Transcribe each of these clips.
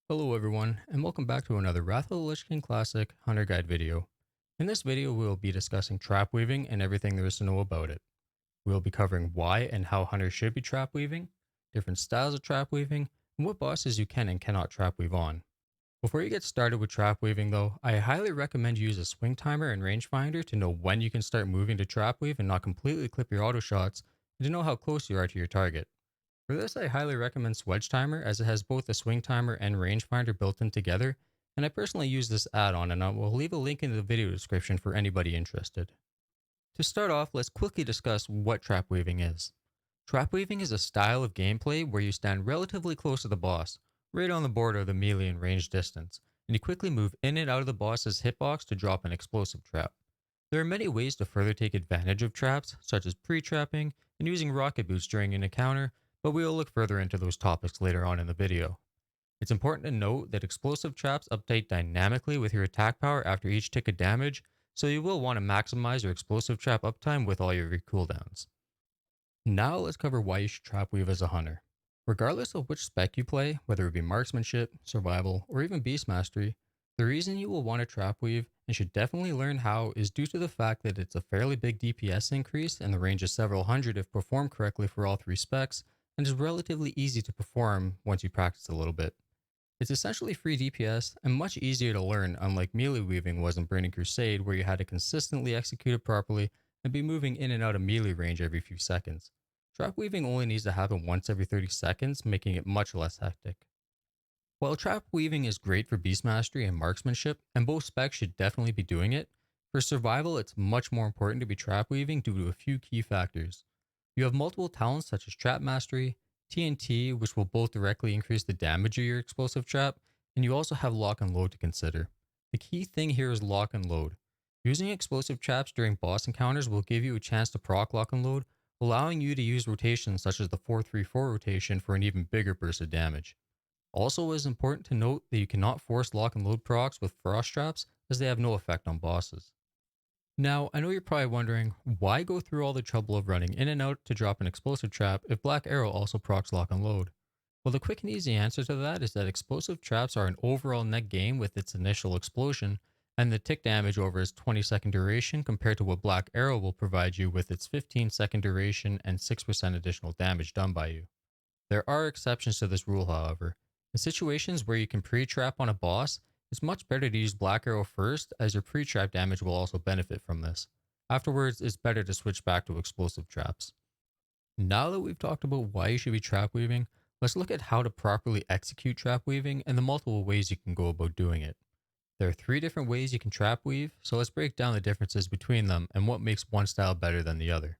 Hello everyone, and welcome back to another Wrath of the Lich King Classic Hunter Guide video. In this video, we will be discussing trap weaving and everything there is to know about it. We will be covering why and how hunters should be trap weaving, different styles of trap weaving, and what bosses you can and cannot trap weave on. Before you get started with trap weaving though, I highly recommend you use a swing timer and rangefinder to know when you can start moving to trap weave and not completely clip your auto shots, and to know how close you are to your target. For this, I highly recommend Swedge Timer as it has both a swing timer and rangefinder built in together, and I personally use this add-on and I will leave a link in the video description for anybody interested. To start off, let's quickly discuss what trap weaving is. Trap weaving is a style of gameplay where you stand relatively close to the boss, right on the border of the melee and range distance, and you quickly move in and out of the boss's hitbox to drop an explosive trap. There are many ways to further take advantage of traps, such as pre-trapping and using rocket boots during an encounter, but we will look further into those topics later on in the video. It's important to note that explosive traps update dynamically with your attack power after each tick of damage, so you will want to maximize your explosive trap uptime with all your cooldowns. Now let's cover why you should trap weave as a hunter. Regardless of which spec you play, whether it be marksmanship, survival, or even beast mastery, the reason you will want to trap weave and should definitely learn how is due to the fact that it's a fairly big DPS increase and the range is several hundred if performed correctly for all three specs, and is relatively easy to perform once you practice a little bit. It's essentially free DPS and much easier to learn, unlike melee weaving was in Burning Crusade, where you had to consistently execute it properly and be moving in and out of melee range every few seconds. Trap weaving only needs to happen once every 30 seconds, making it much less hectic. While trap weaving is great for beast mastery and marksmanship, and both specs should definitely be doing it, for survival it's much more important to be trap weaving due to a few key factors. You have multiple talents such as trap mastery, TNT, which will both directly increase the damage of your explosive trap, and you also have lock and load to consider. The key thing here is lock and load. Using explosive traps during boss encounters will give you a chance to proc lock and load, allowing you to use rotations such as the 4-3-4 rotation for an even bigger burst of damage. Also, it is important to note that you cannot force lock and load procs with frost traps as they have no effect on bosses. Now, I know you're probably wondering, why go through all the trouble of running in and out to drop an explosive trap if Black Arrow also procs lock and load? Well, the quick and easy answer to that is that explosive traps are an overall net gain with its initial explosion, and the tick damage over its 20-second duration compared to what Black Arrow will provide you with its 15-second duration and 6% additional damage done by you. There are exceptions to this rule, however. In situations where you can pre-trap on a boss, it's much better to use Black Arrow first, as your pre-trap damage will also benefit from this. Afterwards, it's better to switch back to explosive traps. Now that we've talked about why you should be trap weaving, let's look at how to properly execute trap weaving and the multiple ways you can go about doing it. There are 3 different ways you can trap weave, so let's break down the differences between them and what makes one style better than the other.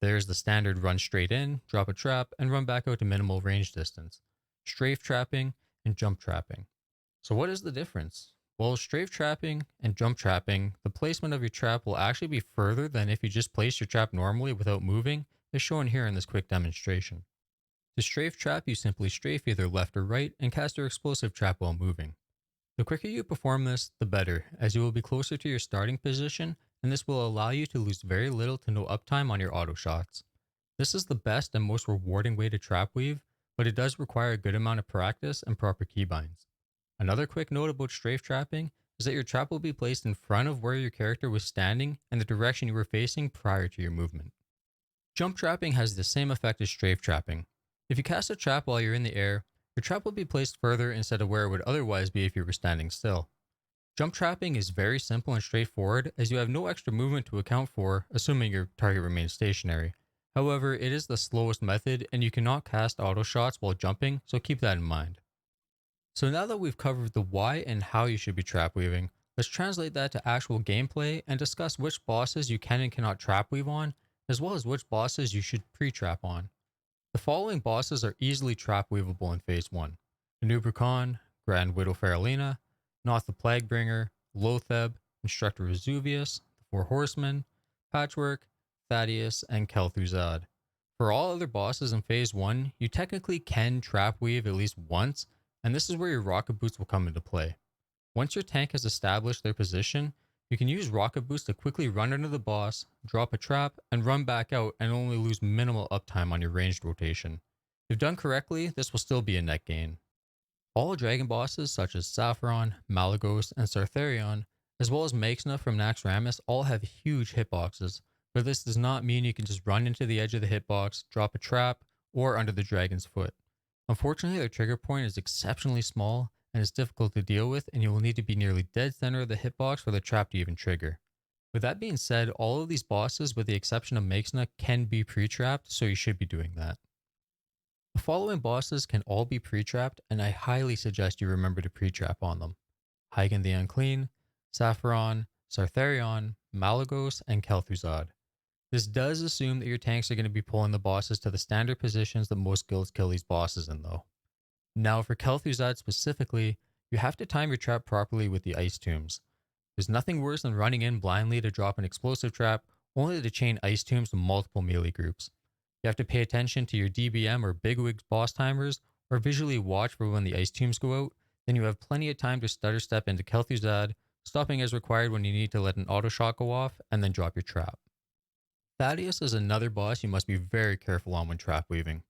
There's the standard run straight in, drop a trap, and run back out to minimal range distance, strafe trapping, and jump trapping. So what is the difference? Well, strafe trapping and jump trapping, the placement of your trap will actually be further than if you just place your trap normally without moving, as shown here in this quick demonstration. To strafe trap, you simply strafe either left or right and cast your explosive trap while moving. The quicker you perform this, the better, as you will be closer to your starting position, and this will allow you to lose very little to no uptime on your auto shots. This is the best and most rewarding way to trap weave, but it does require a good amount of practice and proper keybinds. Another quick note about strafe trapping is that your trap will be placed in front of where your character was standing and the direction you were facing prior to your movement. Jump trapping has the same effect as strafe trapping. If you cast a trap while you're in the air, your trap will be placed further instead of where it would otherwise be if you were standing still. Jump trapping is very simple and straightforward as you have no extra movement to account for, assuming your target remains stationary. However, it is the slowest method and you cannot cast auto shots while jumping, so keep that in mind. So now that we've covered the why and how you should be trap weaving, let's translate that to actual gameplay and discuss which bosses you can and cannot trap weave on, as well as which bosses you should pre-trap on. The following bosses are easily trap weavable in Phase 1. Anubrakan, Grand Widow Faralina, Noth the Plaguebringer, Lotheb, Instructor Vesuvius, the Four Horsemen, Patchwork, Thaddeus, and Kel'Thuzad. For all other bosses in Phase 1, you technically can trap weave at least once, and this is where your rocket boots will come into play. Once your tank has established their position, you can use rocket boots to quickly run under the boss, drop a trap, and run back out and only lose minimal uptime on your ranged rotation. If done correctly, this will still be a net gain. All dragon bosses such as Saffron, Malagos, and Sartharion, as well as Makesna from Naxxramas, all have huge hitboxes, but this does not mean you can just run into the edge of the hitbox, drop a trap, or under the dragon's foot. Unfortunately, their trigger point is exceptionally small and is difficult to deal with, and you will need to be nearly dead center of the hitbox for the trap to even trigger. With that being said, all of these bosses, with the exception of Makesna, can be pre-trapped, so you should be doing that. The following bosses can all be pre-trapped, and I highly suggest you remember to pre-trap on them. Hygen the Unclean, Saffron, Sartharion, Malagos, and Kel'Thuzad. This does assume that your tanks are going to be pulling the bosses to the standard positions that most guilds kill these bosses in though. Now for Kel'Thuzad specifically, you have to time your trap properly with the ice tombs. There's nothing worse than running in blindly to drop an explosive trap, only to chain ice tombs to multiple melee groups. You have to pay attention to your DBM or bigwigs boss timers, or visually watch for when the ice tombs go out, then you have plenty of time to stutter step into Kel'Thuzad, stopping as required when you need to let an auto shot go off, and then drop your trap. Thaddeus is another boss you must be very careful on when trap weaving.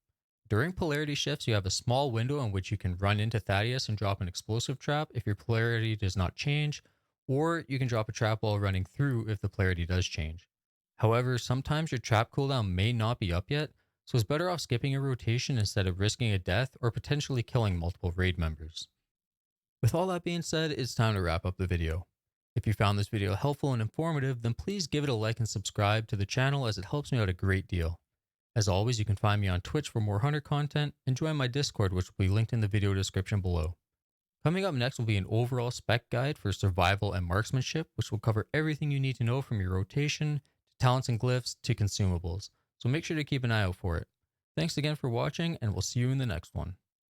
During polarity shifts, you have a small window in which you can run into Thaddeus and drop an explosive trap if your polarity does not change, or you can drop a trap while running through if the polarity does change. However, sometimes your trap cooldown may not be up yet, so it's better off skipping a rotation instead of risking a death or potentially killing multiple raid members. With all that being said, it's time to wrap up the video. If you found this video helpful and informative, then please give it a like and subscribe to the channel as it helps me out a great deal. As always, you can find me on Twitch for more Hunter content and join my Discord, which will be linked in the video description below. Coming up next will be an overall spec guide for survival and marksmanship, which will cover everything you need to know from your rotation, to talents and glyphs, to consumables, so make sure to keep an eye out for it. Thanks again for watching, and we'll see you in the next one.